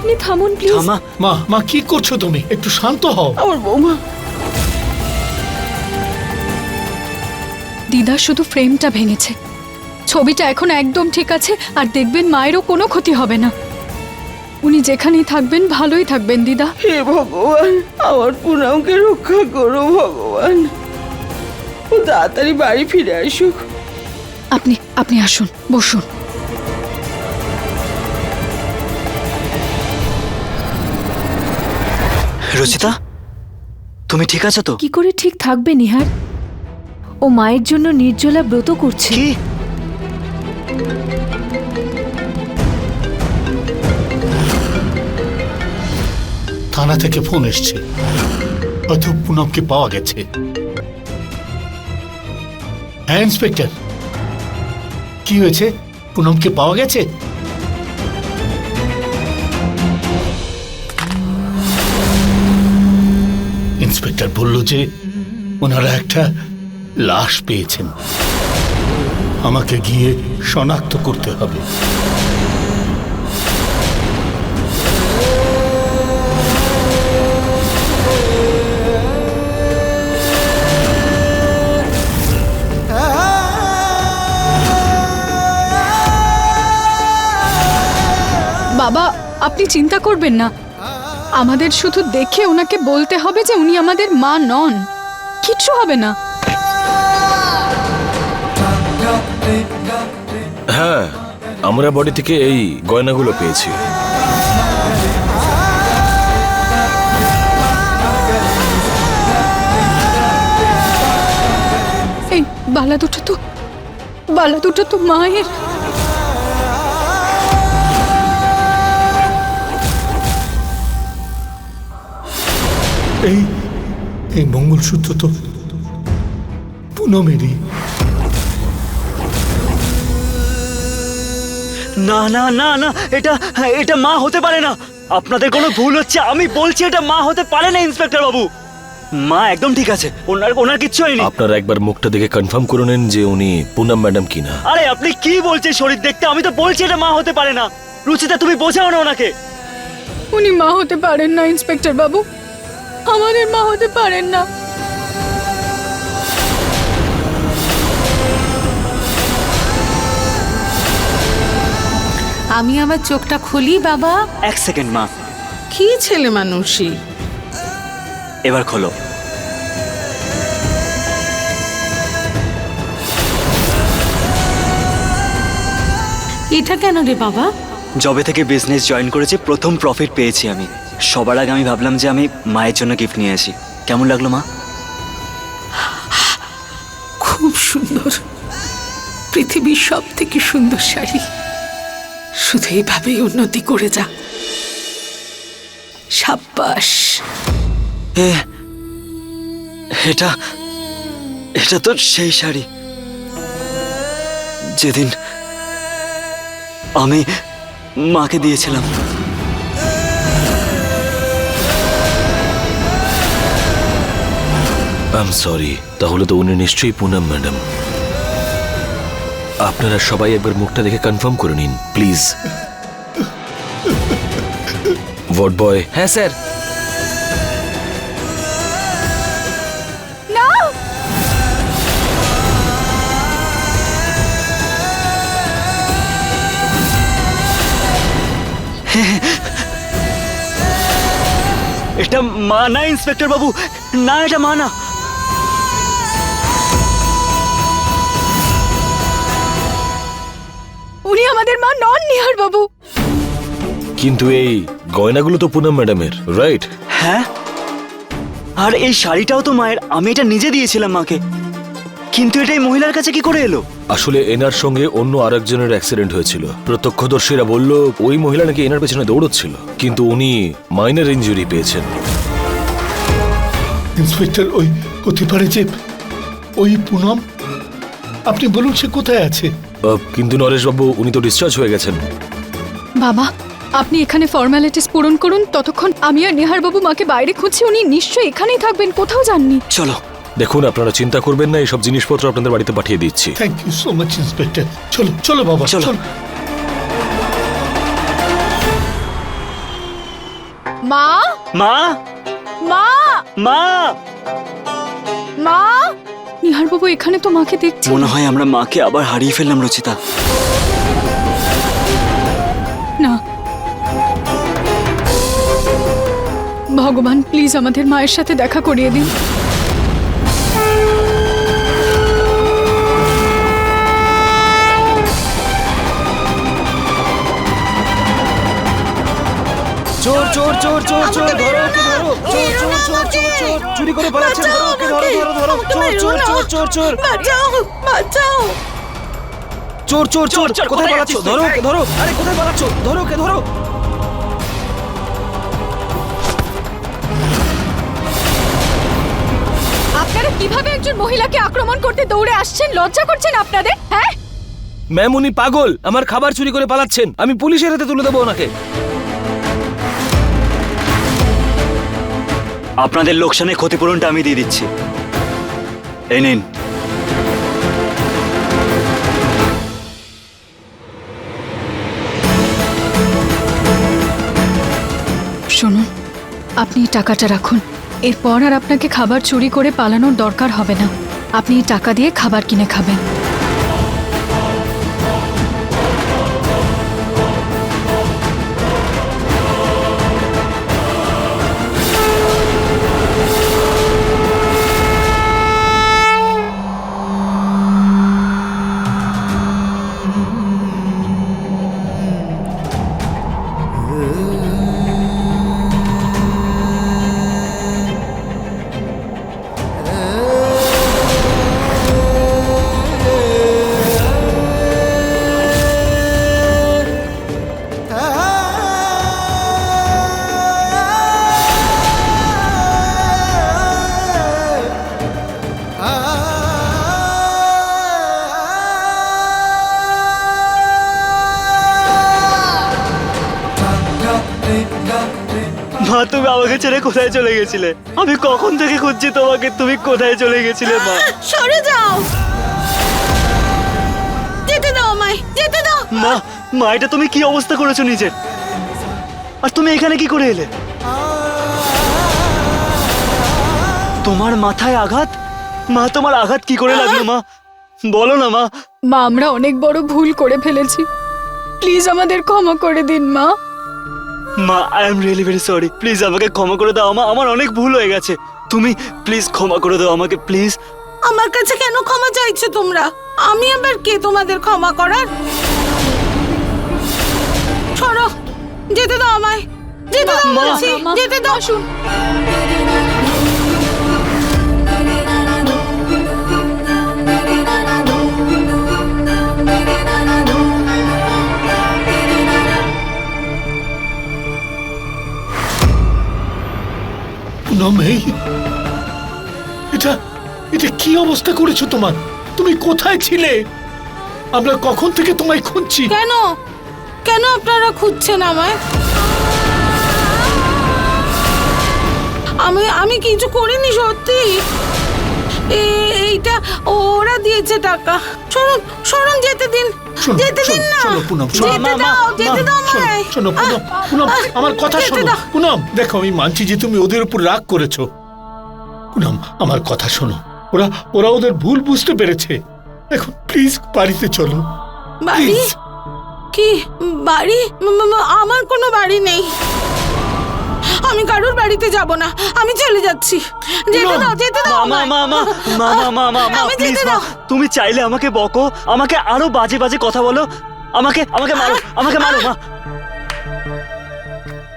আপনি থামুন প্লিজ। থামা। মা মা কি করছো তুমি? একটু শান্ত হও। আমার বৌমা। দিদা শুধু ফ্রেমটা ভেঙেছে, ছবিটা এখন একদম ঠিক আছে। আর দেখবেন মায়েরও কোনো ক্ষতি হবে না। উনি যেখানেই থাকবেন ভালোই থাকবেন দিদা। হে ভগবান, আমার পুনামকে রক্ষা করো ভগবান। ও তাড়াতাড়ি বাড়ি ফিরে আসুক। আপনি আসুন, বসুন। রচিতা, তুমি ঠিক আছো তো? কি করে ঠিক থাকবে নিহার? ও মায়ের জন্য নির্জলা ব্রত করছে। কি? থানা থেকে ফোন এসছে, হয়তো পুনমকে পাওয়া গেছে। হ্যাঁ ইন্সপেক্টর, কি হয়েছে? পুনমকে পাওয়া গেছে? ইন্সপেক্টর বলল যে ওনারা একটা লাশ পেয়েছেন, আমাকে গিয়ে শনাক্ত করতে হবে। বাবা, আপনি চিন্তা করবেন না। আমাদের শুধু দেখে ওনাকে বলতে হবে যে উনি আমাদের মা নন, কিচ্ছু হবে না। হ্যাঁ, আমরা বডি থেকে এই গয়নাগুলো পেয়েছি। এই বালা দুটো তো মায়ের। এই এই মঙ্গলসূত্র তো পুনমেরই। না না না না, এটা এটা মা হতে পারে না। আপনাদের কোনো ভুল হচ্ছে। আমি বলছি এটা মা হতে পারে না ইন্সপেক্টর বাবু। মা একদম ঠিক আছে, ওনার কিচ্ছু হয়নি। আপনারা একবার মুখটা দেখে কনফার্ম করে নেন যে উনি পুনম ম্যাডাম কিনা। আরে আপনি কি বলছেন শরীর দেখতে? আমি তো বলছি এটা মা হতে পারে না। রুচিতা, তুমি বোঝাও না ওনাকে। উনি মা হতে পারেন না ইন্সপেক্টর বাবু, আমাদের মা হতে পারেন না। আমি আমার চোখটা খুলি বাবা। এক সেকেন্ড মা, কি ছেলে মানুষই। এবার খোলো। এটা কেন রে বাবা? জবে থেকে বিজনেস জয়েন করেছি, প্রথম প্রফিট পেয়েছি আমি। সবার আগে আমি ভাবলাম যে আমি মায়ের জন্য গিফট নিয়ে আসি। কেমন লাগলো মা? খুব সুন্দর, পৃথিবীর সব থেকে সুন্দর শাড়ি। শুধু এইভাবেই উন্নতি করে যা। সাব্বাস। এটা এটা তো সেই শাড়ি যেদিন আমি মাকে দিয়েছিলাম। আই এম সরি, তাহলে তো উনি নিশ্চয়ই পুনম ম্যাডাম। আপনারা সবাই একবার মুখটা দেখে কনফার্ম করে নিন প্লিজ। Ward boy. হ্যাঁ স্যার। না, এটা মা না ইন্সপেক্টর বাবু, না এটা মা না। উনি আমাদের মা নন নিহার বাবু। কিন্তু এই গয়নাগুলো তো পুনম ম্যাডামের, রাইট? হ্যাঁ, আর এই শাড়িটাও তো মায়ের। আমি এটা নিজে দিয়েছিলাম মাকে। কিন্তু এটা এই মহিলার কাছে কি করে এলো? আসলে এনার সঙ্গে অন্য আরেকজনের অ্যাক্সিডেন্ট হয়েছিল। প্রত্যক্ষদর্শীরা বলল ওই মহিলা নাকি এনার পেছনে দৌড়চ্ছিল, কিন্তু উনি মাইনর ইনজুরি পেয়েছেন। ইন্সপেক্টর, ওই হতে পারে যে ওই পুনম। আপনি বলুন সে কোথায় আছে? কিন্তু নরেশবাবু, উনি তো ডিসচার্জ হয়ে গেছেন। বাবা, আপনি এখানে ফর্মালিটিস পূরণ করুন, ততক্ষণ আমি আর নিহার বাবু মাকে বাইরে খুঁজছি। উনি নিশ্চয়ই এখানেই থাকবেন, কোথাও যাননি। চলো। দেখুন, আপনারা চিন্তা করবেন না, এইসব জিনিসপত্র আপনাদের বাড়িতে পাঠিয়ে দিচ্ছি। Thank you so much inspector. চলো চলো বাবা, চলো। চলো। মা মা মা মা মা নিহার বাবু এখানে তো মাকে দেখছি। মনে হয় আমরা মাকে আবার হারিয়ে ফেললাম রচিতা। না, ভগবান প্লিজ আমাদের মায়ের সাথে দেখা করিয়ে দিন। চোর চোর চোর চোর চোর ধরো ওকে ধরো চোর চোর চোর চোর চোর চুরি করে পালাচ্ছে ধরো ওকে ধরো ধরো ধরো চোর চোর চোর চোর চোর বাঁচাও বাঁচাও। চোর চোর চোর চোর, কোথায় কোথায় পালাচ্ছ যাচ্ছিস ধরো তুই? ওকে ধরো আরে কোথায় পালাচ্ছ ধরো ওকে ধরো। আপনারা কিভাবে একজন মহিলাকে আক্রমণ করতে দৌড়ে আসছেন? লজ্জা করছেন আপনাদের? হ্যাঁ, ম্যাম উনি পাগল আমার খাবার চুরি করে পালাচ্ছেন আমি পুলিশের হাতে তুলে দেবো ওনাকে। আপনাদের লোকসানের ক্ষতিপূরণটা আমি দিয়ে দিচ্ছি, এই নিন। শুনুন, আপনি টাকাটা রাখুন। এরপর আর আপনাকে খাবার চুরি করে পালানোর দরকার হবে না। আপনি এই টাকা দিয়ে খাবার কিনে খাবেন। মা তুমি আমাকে ছেড়ে কোথায় চলে গেছিলে? আমি কখন থেকে খুঁজছি তোমাকে, তুমি কোথায় চলে গেছিলে মা? সরে যাও, যেতে দাও আমায়, যেতে দাও। মা মা এটা তুমি কি অবস্থা করেছো নিজের? আর তুমি এখানে কি করে এলে? তোমার মাথায় আঘাত? মা তোমার আঘাত কি করে লাগলো মা? বলো না মা। মা, আমরা অনেক বড় ভুল করে ফেলেছি, প্লিজ আমাদের ক্ষমা করে দিন মা। মা I am really very sorry, please আমাকে ক্ষমা করে দাও মা, আমার অনেক ভুল হয়ে গেছে। তুমি প্লিজ ক্ষমা করে দাও আমাকে প্লিজ। আমার কাছে কেন ক্ষমা চাইছো তোমরা? আমি আবার কে তোমাদের ক্ষমা করার? সরো, যেতে দাও আমায়, যেতে দাও মা, বলছি, মা, যেতে দাও। শুন, পুনম, এটা এটা কি অবস্থা করেছো তোমার? তুমি কোথায় ছিলে? আমরা কখন থেকে তোমায় খুঁজছি। কেন কেন আপনারা খুঁজছেন আমায়? আমি কিছু করিনি সত্যি। এইটা ওরা দিয়েছে টাকা। শুনুন শুনুন, যেতে দিন, শোনো, যেতে দিন শোনো, না, শোনো, পুনম, শোনো। যেতে দাও, যেতে দাও শোনো, আমায়। শোনো পুনম, পুনম, আমার কথা যেতে শোনো। দাও। পুনম দেখো, আমি মানছি যে তুমি ওদের উপর রাগ করেছো। পুনম আমার কথা শোনো, ওরা ওরা ওদের ভুল বুঝতে পেরেছে। এখন প্লিজ বাড়িতে চলো। বাড়ি? Please। কি বাড়ি? আমার কোনো বাড়ি নেই। আমি কারোর বাড়িতে যাব না, আমি চলে যাচ্ছি। যেতে দাও, যেতে দাও মা মা আমায়। মা মা মা মা মা মা আমি প্লিজ যেতে মা, দাও। তুমি চাইলে আমাকে বকো, আমাকে আরো বাজে বাজে কথা বলো, আমাকে আমাকে মারো, আমাকে মারো মা,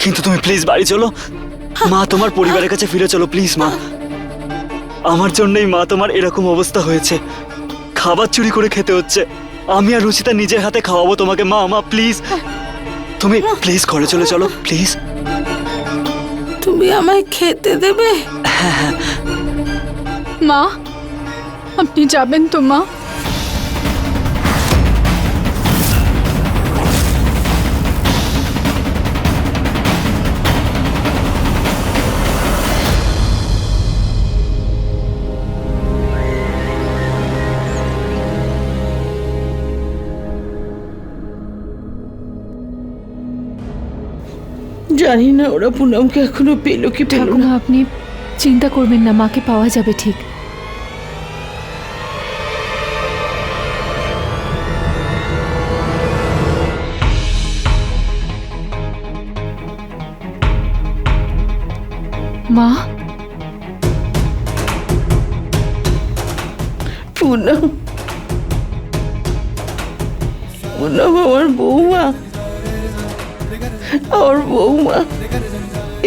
কিন্তু তুমি প্লিজ বাড়ি চলো মা, তোমার পরিবারের কাছে ফিরে চলো প্লিজ মা। আমার জন্যই মা তোমার এরকম অবস্থা হয়েছে, খাবার চুরি করে খেতে হচ্ছে। আমি আর রুচিতা নিজের হাতে খাওয়াবো তোমাকে মা। মা প্লিজ, তুমি প্লিজ ঘরে চলে চলো প্লিজ। তুমি আমায় খেতে দেবে? মা আপনি যাবেন তো মা? জানি না ওরা পুনমকে এখনো পেলো কি পেলো ঠাকুমা না। আপনি চিন্তা করবেন না, মাকে পাওয়া যাবে ঠিক। মা, পুনম, পুনম আমার বৌমা, আমার বৌমা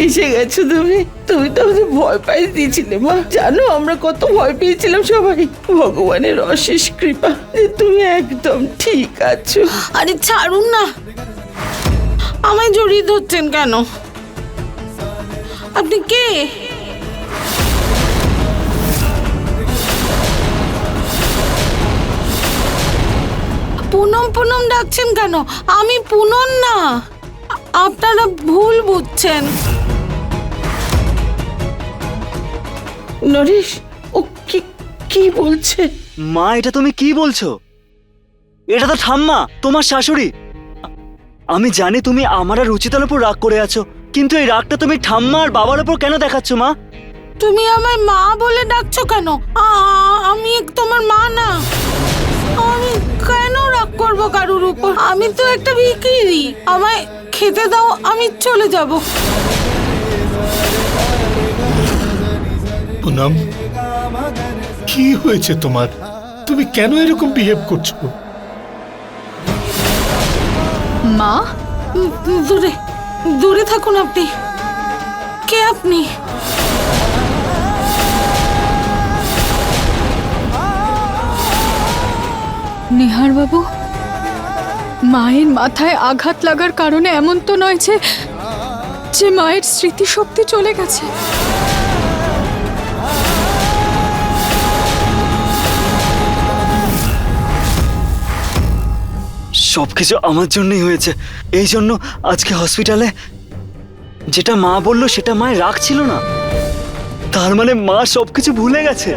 এসে গেছো তুমি। তুমি তো আমাদের ভয় পাই দিয়েছিলে মা, জানো আমরা কত ভয় পেয়েছিলাম সবাই। ভগবানের অশেষ কৃপা যে তুমি একদম ঠিক আছো। আরে ছাড়ুন না, আমায় জড়িয়ে ধরছেন কেন? আপনি কে? পুনম পুনম ডাকছেন কেন? আমি পুনম না, আপনারা ভুল বুঝছেন। নরেশ, ও কি কি বলছে? মা এটা তুমি কি বলছো? এটা তো ঠাম্মা, তোমার শাশুড়ি। আমি জানি তুমি আমার আর রুচিতার উপর রাগ করে আছো, কিন্তু এই রাগটা তুমি ঠাম্মা আর বাবার উপর কেন দেখাচ্ছ মা? তুমি আমায় মা বলে ডাকছো কেন? আমি তোমার মা না। আমি কেন রাগ করবো কারুর উপর? আমি তো একটা ভিখিরি, আমায় খেতে দাও, আমি চলে যাব। পুনম, কি হয়েছে তোমার? তুমি কেন এরকম বিহেভ করছো? মা, দূরে দূরে থাকুন আপনি। কে আপনি? নিহার বাবু, মায়ের মাথায় আঘাত লাগার কারণে এমন তো নয় যে যে মায়ের স্মৃতিশক্তি চলে গেছে। সবকিছু আমার জন্যই হয়েছে। এই জন্য আজকে হসপিটালে যেটা মা বললো সেটা মায়ের রাগ ছিল না। তার মানে মা সবকিছু ভুলে গেছে।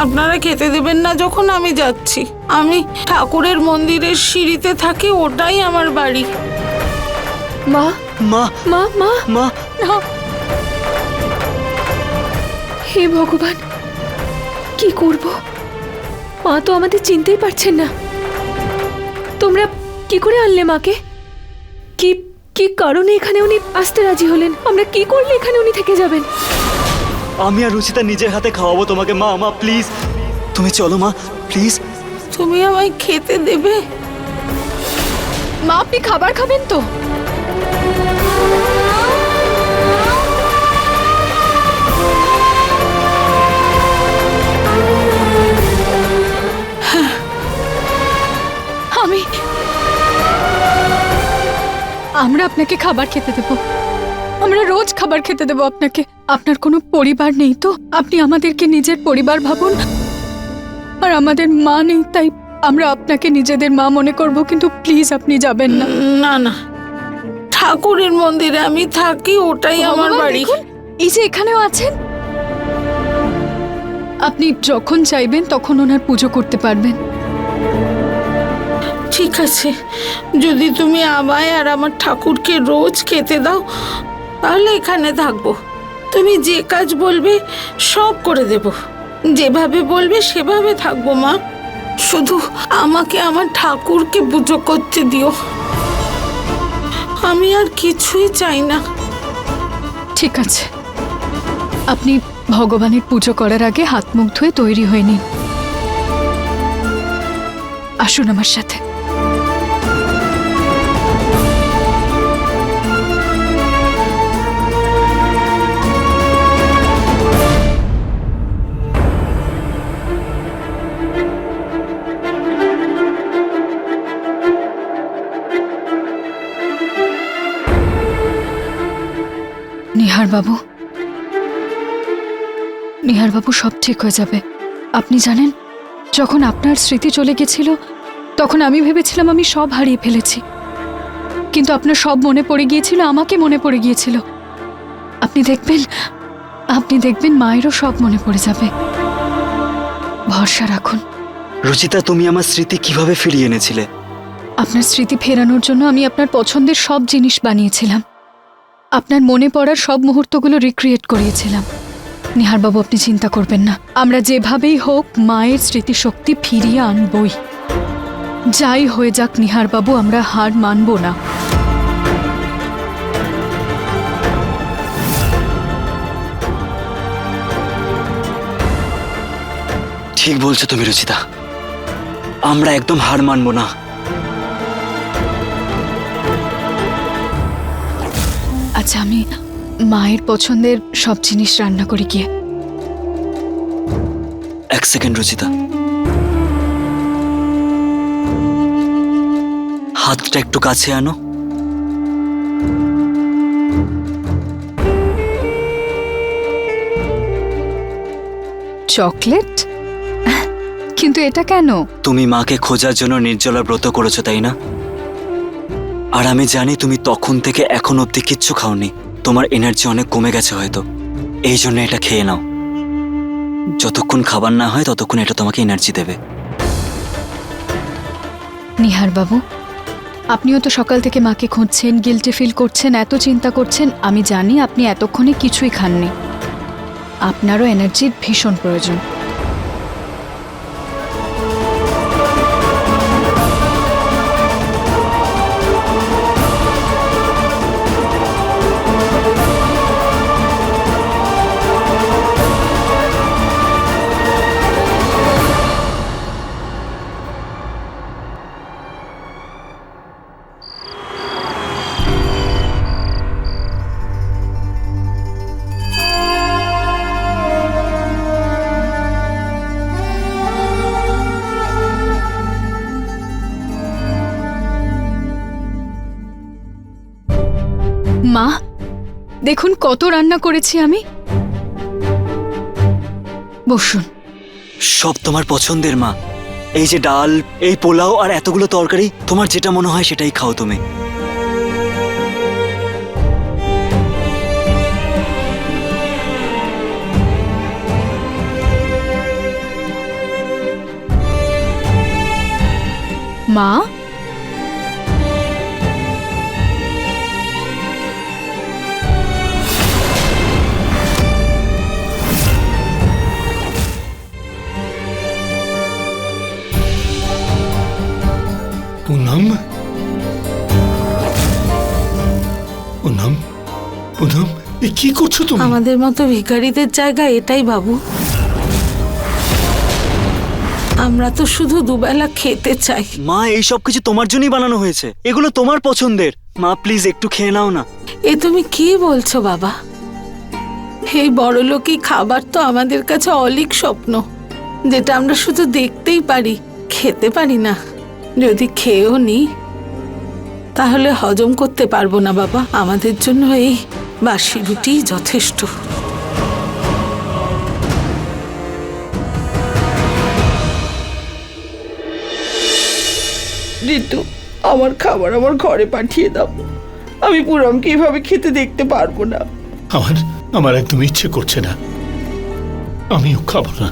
আপনারা খেতে দেবেন না যখন আমি যাচ্ছি। আমি ঠাকুরের মন্দিরের সিঁড়িতে থাকি, ওটাই আমার বাড়ি। মা, মা মা, মা, মা না, হে ভগবান, কি করব? মা তো আমাদের চিনতেই পারছেন না। তোমরা কি করে আনলে মাকে? কি কি কারণে এখানে উনি আসতে রাজি হলেন? আমরা কি করলে এখানে উনি থেকে যাবেন? আমি আর রুচিতা নিজের হাতে খাওয়াবো তোমাকে। মা মা প্লিজ, তুমি চলো মা প্লিজ। তুমি আমায় খেতে দেবে? মা আপনি খাবার খাবেন তো? আমরা আপনাকে খাবার খেতে দেব। আমরা রোজ খাবার খেতে দেব আপনাকে। আপনার কোনো পরিবার নেই তো? আপনি আমাদেরকে নিজের পরিবার ভাবুন। আর আমাদের মা নেই, তাই আমরা আপনাকে নিজেদের মা মনে করব, কিন্তু প্লিজ আপনি যাবেন না। না না, ঠাকুরের মন্দিরে আমি থাকি, ওটাই আমার ভগবান, বাড়ি। দেখুন, এই যে এখানেও আছেন। আপনি যখন চাইবেন তখন ওনার পুজো করতে পারবেন। ঠিক আছে, যদি তুমি আমায় আর আমার ঠাকুরকে রোজ খেতে দাও তাহলে এখানে থাকবো। তুমি যে কাজ বলবে সব করে দেব, যেভাবে বলবে সেভাবে থাকবো মা। শুধু আমাকে আমার ঠাকুরকে পুজো করতে দিও, আমি আর কিছুই চাই না। ঠিক আছে, আপনি ভগবানের পুজো করার আগে হাত মুখ ধুয়ে তৈরি হয়ে নিন। আসুন আমার সাথে। নিহার বাবু, নিহার বাবু, সব ঠিক হয়ে যাবে। আপনি জানেন, যখন আপনার স্মৃতি চলে গেছিল তখন আমি ভেবেছিলাম আমি সব হারিয়ে ফেলেছি, কিন্তু আপনার সব মনে পড়ে গিয়েছিল, আমাকে মনে পড়ে গিয়েছিল। আপনি দেখবেন মায়েরও সব মনে পড়ে যাবে। ভরসা রাখুন। রুচিতা, তুমি আমার স্মৃতি কিভাবে ফিরিয়ে এনেছিলে? আপনার স্মৃতি ফেরানোর জন্য আমি আপনার পছন্দের সব জিনিস বানিয়েছিলাম, আপনার মনে পড়ার সব মুহূর্তগুলো রিক্রিয়েট করিয়েছিলাম। নিহারবাবু, আপনি চিন্তা করবেন না, আমরা যেভাবেই হোক মায়ের স্মৃতিশক্তি ফিরিয়ে আনবই। যাই হয়ে যাক নিহারবাবু, আমরা হার মানব না। ঠিক বলছো তুমি রুচিতা, আমরা একদম হার মানবো না। আচ্ছা, আমি মায়ের পছন্দের সব জিনিস রান্না করি গিয়ে। এক সেকেন্ড রুচিতা, হাতটা একটু কাছে আনো। চকলেট? কিন্তু এটা কেন? তুমি মাকে খোঁজার জন্য নির্জলা ব্রত করেছো, তাই না? আর আমি জানি তুমি তখন থেকে এখন অবধি কিচ্ছু খাওনি, তোমার এনার্জি অনেক কমে গেছে হয়তো, এই জন্য এটা খেয়ে নাও। যতক্ষণ খাবার না হয় ততক্ষণ এটা তোমাকে এনার্জি দেবে। নিহারবাবু, আপনিও তো সকাল থেকে মাকে খুঁজছেন, গিল্টি ফিল করছেন, এত চিন্তা করছেন। আমি জানি আপনি এতক্ষণে কিছুই খাননি, আপনারও এনার্জির ভীষণ প্রয়োজন। মা, দেখুন কত রান্না করেছি আমি। বসুন। সব তোমার পছন্দের মা, এই যে ডাল, এই পোলাও আর এতগুলো তরকারি, তোমার যেটা মনে হয় সেটাই খাও তুমি। মা, পুনম, পুনম, পুনম, এ কি করছো তুমি? আমাদের মতো ভিখারিদের জায়গা এটাই বাবু। আমরা তো শুধু দুবেলা খেতে চাই। মা, এই সব কিছু তোমার জন্যই বানানো হয়েছে, এগুলো তোমার পছন্দের। মা প্লিজ একটু খেয়ে নাও না। এ তুমি কি বলছো বাবা? এই বড়লোকি খাবার তো আমাদের কাছে অলীক স্বপ্ন, যেটা আমরা শুধু দেখতেই পারি, খেতে পারি না। যদি খেয়েও নি তাহলে হজম করতে পারবো না বাবা। আমাদের জন্য এই বাসি রুটি যথেষ্ট। ঋতু, আমার খাবার আমার ঘরে পাঠিয়ে দাও। আমি পুরমকে এভাবে খেতে দেখতে পারবো না। আমার আমার একদম ইচ্ছে করছে না, আমিও খাবো না।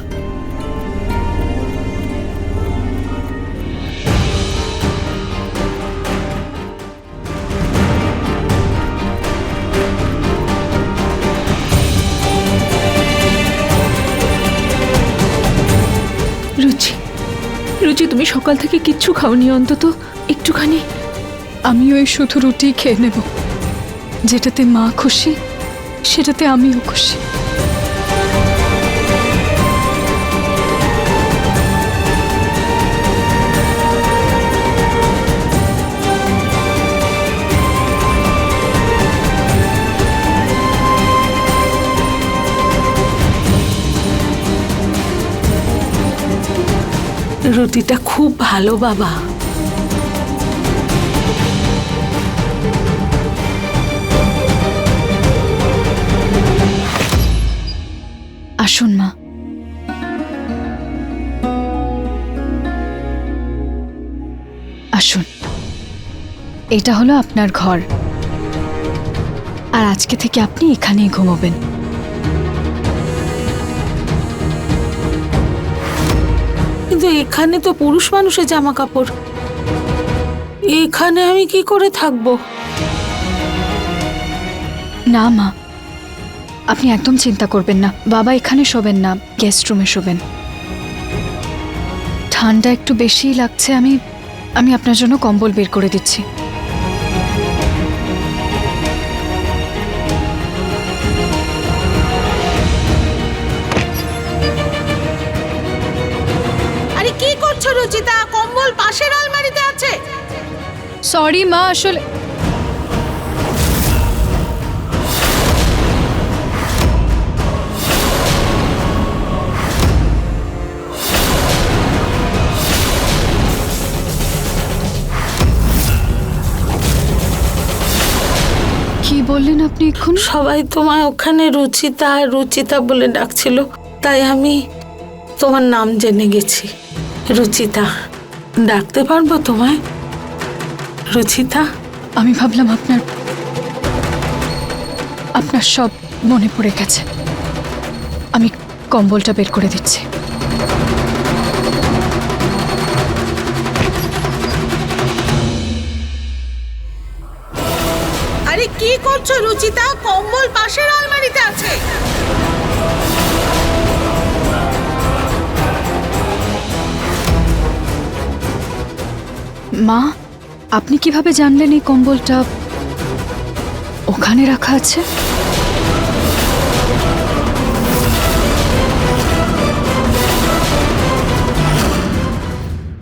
রুচি, রুচি, তুমি সকাল থেকে কিচ্ছু খাওনি, অন্তত একটুখানি। আমি ওই শুধু রুটি খেয়ে নেব, যেটাতে মা খুশি সেটাতে আমিও খুশি। রুটিটা খুব ভালো বাবা। আসুন মা। আসুন, এটা হলো আপনার ঘর, আর আজকে থেকে আপনি এখানেই ঘুমোবেন। কিন্তু এখানে তো পুরুষ মানুষের জামা কাপড়। এখানে আমি কি করে থাকবো? না মা, আপনি একদম চিন্তা করবেন না। বাবা এখানে শোবেন না, গেস্ট রুমে শোবেন। ঠান্ডা একটু বেশিই লাগছে, আমি আপনার জন্য কম্বল বের করে দিচ্ছি। আরে কি করছো রুচিতা? কম্বল পাশের আলমারিতে আছে। সরি মা, আসলে কি বললেন আপনি এখন? সবাই তোমায় ওখানে রুচিতা রুচিতা বলে ডাকছিল, তাই আমি তোমার নাম জেনে গেছি। রুচিতা, ডাকতে পারবো তোমায় রুচিতা? আমি ভাবলাম আপনার সব মনে পড়ে গেছে। আমি কম্বলটা বের করে দিচ্ছি। আরে কি করছো রুচিতা? কম্বল পাশের আলমারিতে আছে। মা, আপনি কিভাবে জানলেন এই কম্বলটা ওখানে রাখা আছে?